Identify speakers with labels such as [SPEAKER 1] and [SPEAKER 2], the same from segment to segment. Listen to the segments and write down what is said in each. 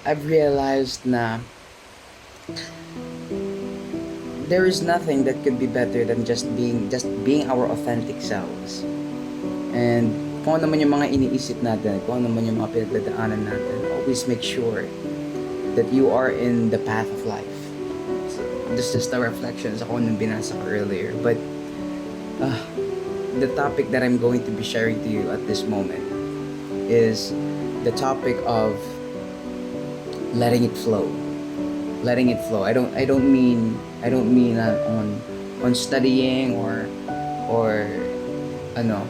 [SPEAKER 1] I've realized na there is nothing that could be better than just being our authentic selves. And kung ano man yung mga iniisip natin, kung ano man yung mga pinagdadaanan natin, always make sure that you are in the path of life. So, this is the reflections ako nung binasa ko earlier. But uh, the topic that I'm going to be sharing to you at this moment is the topic of letting it flow. Letting it flow. I don't mean on studying or ano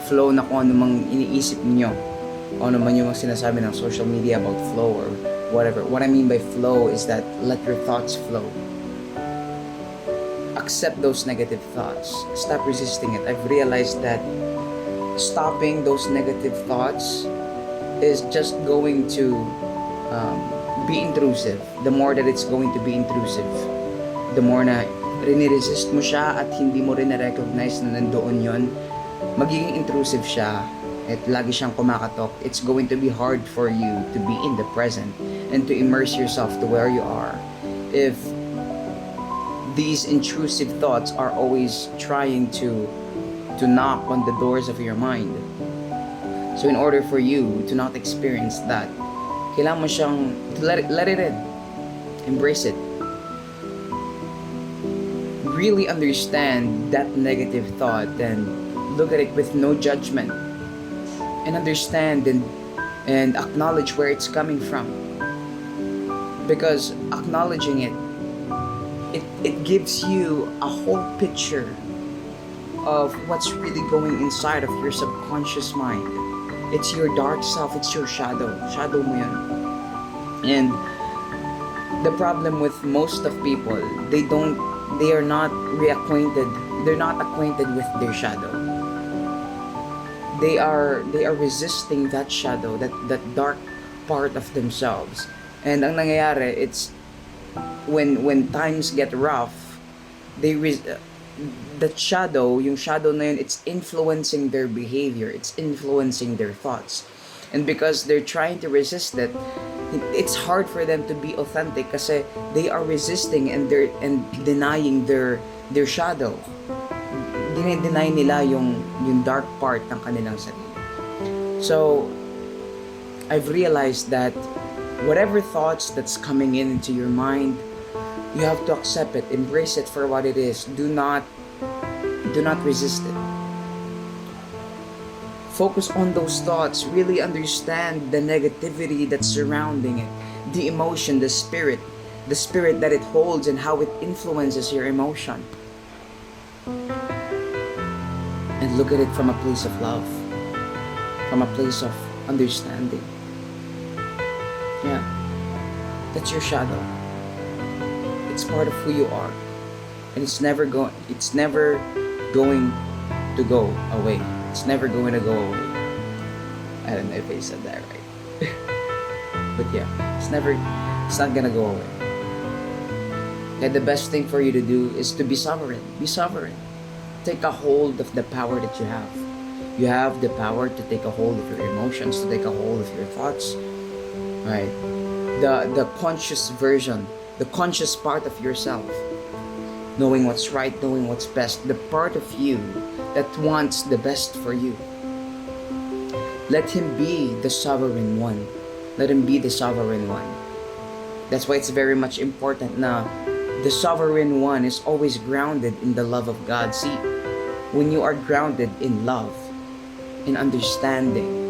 [SPEAKER 1] flow na kung ano mang iniisip niyo, kung ano man yung sinasabi ng social media about flow or whatever. What I mean by flow is that let your thoughts flow. Accept those negative thoughts. Stop resisting it. I've realized that stopping those negative thoughts is just going to be intrusive. The more that it's going to be intrusive, the more na riniresist mo siya at hindi mo rin na-recognize na nandoon yon, magiging intrusive siya at lagi siyang kumakatok. It's going to be hard for you to be in the present and to immerse yourself to where you are if these intrusive thoughts are always trying to knock on the doors of your mind. So in order for you to not experience that, kailangan mo siyang let it in. Embrace it. Really understand that negative thought and look at it with no judgment. And understand and acknowledge where it's coming from. Because acknowledging it gives you a whole picture of what's really going inside of your subconscious mind. It's your dark self, it's your shadow. Shadow mo yun. And the problem with most of people, they are not reacquainted, they're not acquainted with their shadow. They are resisting that shadow, that dark part of themselves. And ang nangyayari, it's when times get rough, that shadow, yung shadow na yun, it's influencing their behavior, it's influencing their thoughts. And because they're trying to resist it, it's hard for them to be authentic kasi they are resisting and denying their shadow. Dinideny nila yung dark part ng kanilang sarili. So, I've realized that whatever thoughts that's coming into your mind, you have to accept it, embrace it for what it is. Do not resist it. Focus on those thoughts. Really understand the negativity that's surrounding it, the emotion, the spirit that it holds and how it influences your emotion. And look at it from a place of love, from a place of understanding. Yeah, that's your shadow. It's part of who you are, and it's never going to go away. It's never going to go away. I don't know if I said that right. But yeah, it's not gonna go away. And the best thing for you to do is to be sovereign. Be sovereign. Take a hold of the power that you have. You have the power to take a hold of your emotions, to take a hold of your thoughts. Right? The conscious version, the conscious part of yourself, knowing what's right, knowing what's best, the part of you that wants the best for you. Let him be the sovereign one. Let him be the sovereign one. That's why it's very much important na the sovereign one is always grounded in the love of God. See, when you are grounded in love, in understanding,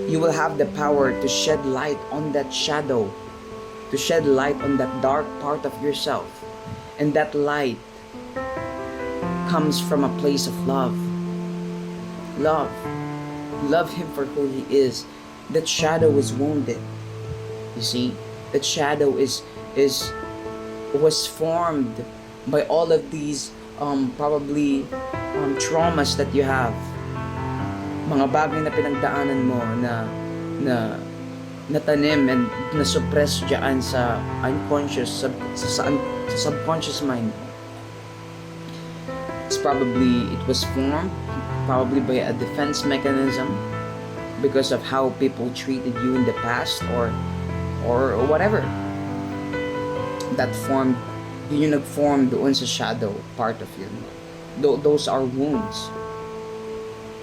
[SPEAKER 1] you will have the power to shed light on that shadow, to shed light on that dark part of yourself. And that light comes from a place of love. Love. Love him for who he is. That shadow is wounded. You see? That shadow was formed by all of these probably traumas that you have. Mga bagay na pinagdaanan mo na natanim and na-suppress dyan sa unconscious, sa subconscious mind. It was formed probably by a defense mechanism because of how people treated you in the past, or whatever that formed yung nag-form doon sa shadow part of you. Those are wounds.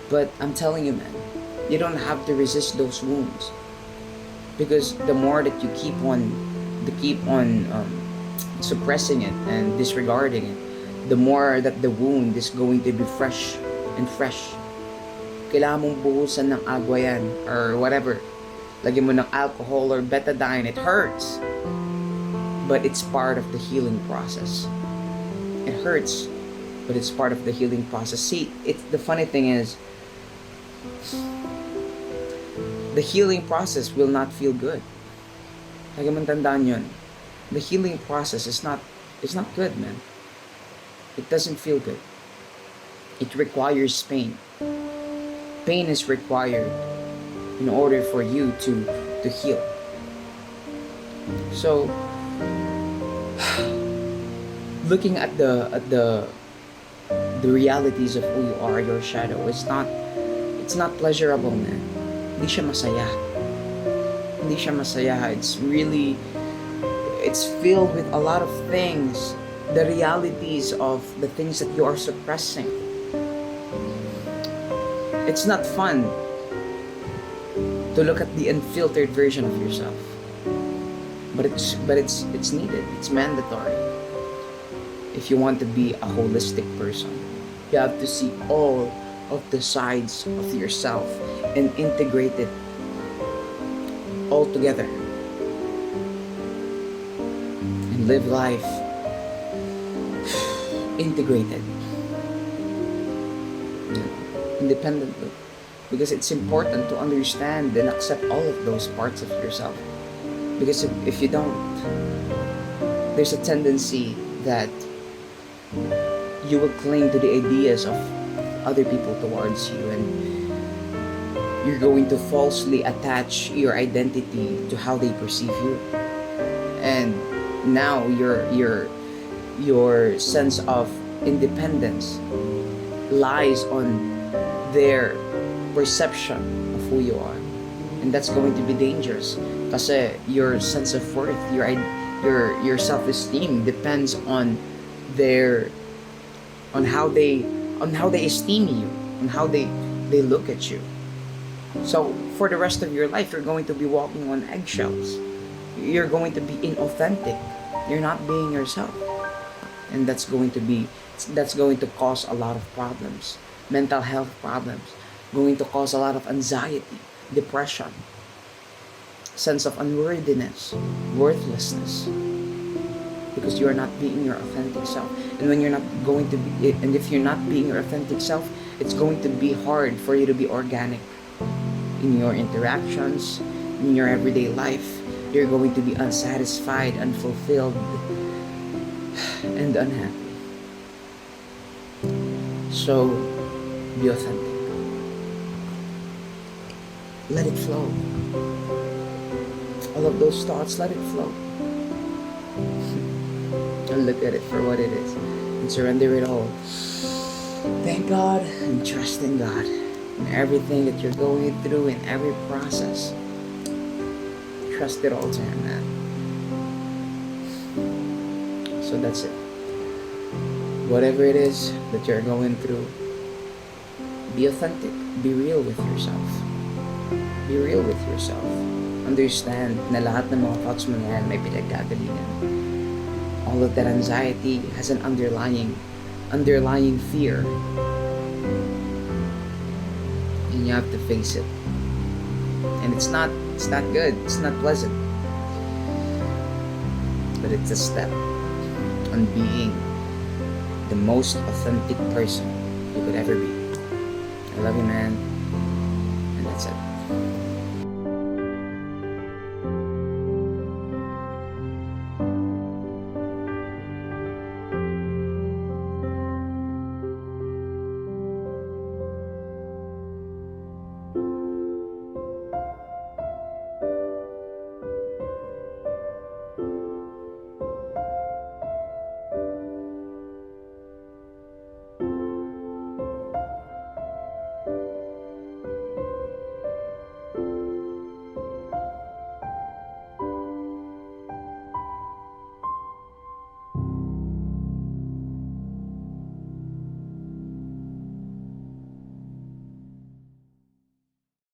[SPEAKER 1] But I'm telling you, man, you don't have to resist those wounds, because the more that you keep on suppressing it and disregarding it, the more that the wound is going to be fresh and fresh. Kailangan mong buhusan ng agwa yan or whatever. Lagyan mo ng alcohol or betadine. It hurts, but it's part of the healing process. It hurts, but it's part of the healing process. See, the funny thing is, the healing process will not feel good. Lagi mong tandaan yun. The healing process is not good, man. It doesn't feel good. It requires pain. Pain is required in order for you to heal. So, looking at the realities of who you are, your shadow, it's not pleasurable, man. Hindi siya masaya. Hindi siya masaya. It's filled with a lot of things, the realities of the things that you are suppressing. It's not fun to look at the unfiltered version of yourself. But it's needed. It's mandatory. If you want to be a holistic person, you have to see all of the sides of yourself and integrate it all together. And live life integrated, independently, because it's important to understand and accept all of those parts of yourself. Because if you don't, there's a tendency that you will cling to the ideas of other people towards you, and you're going to falsely attach your identity to how they perceive you. And now your sense of independence lies on their perception of who you are, and that's going to be dangerous, kasi your sense of worth, your self-esteem depends on how they esteem you, on how they look at you. So for the rest of your life, you're going to be walking on eggshells. You're going to be inauthentic. You're not being yourself, and that's going to cause a lot of problems, mental health problems, going to cause a lot of anxiety, depression, sense of unworthiness, worthlessness, because you are not being your authentic self. And when you're not going to be, and if you're not being your authentic self, it's going to be hard for you to be organic in your interactions, in your everyday life. You're going to be unsatisfied, unfulfilled, and unhappy. So, be authentic. Let it flow. All of those thoughts, let it flow. And look at it for what it is, and surrender it all. Thank God and trust in God in everything that you're going through, in every process. Trust it all to Him, man. So that's it. Whatever it is that you're going through, be authentic. Be real with yourself. Be real with yourself. Understand na lahat ng mga thoughts mo na yan may pinagkagalingan. All of that anxiety has an underlying fear. And you have to face it. And it's not good. It's not pleasant. But it's a step on being the most authentic person you could ever be. I love you, man. And that's it.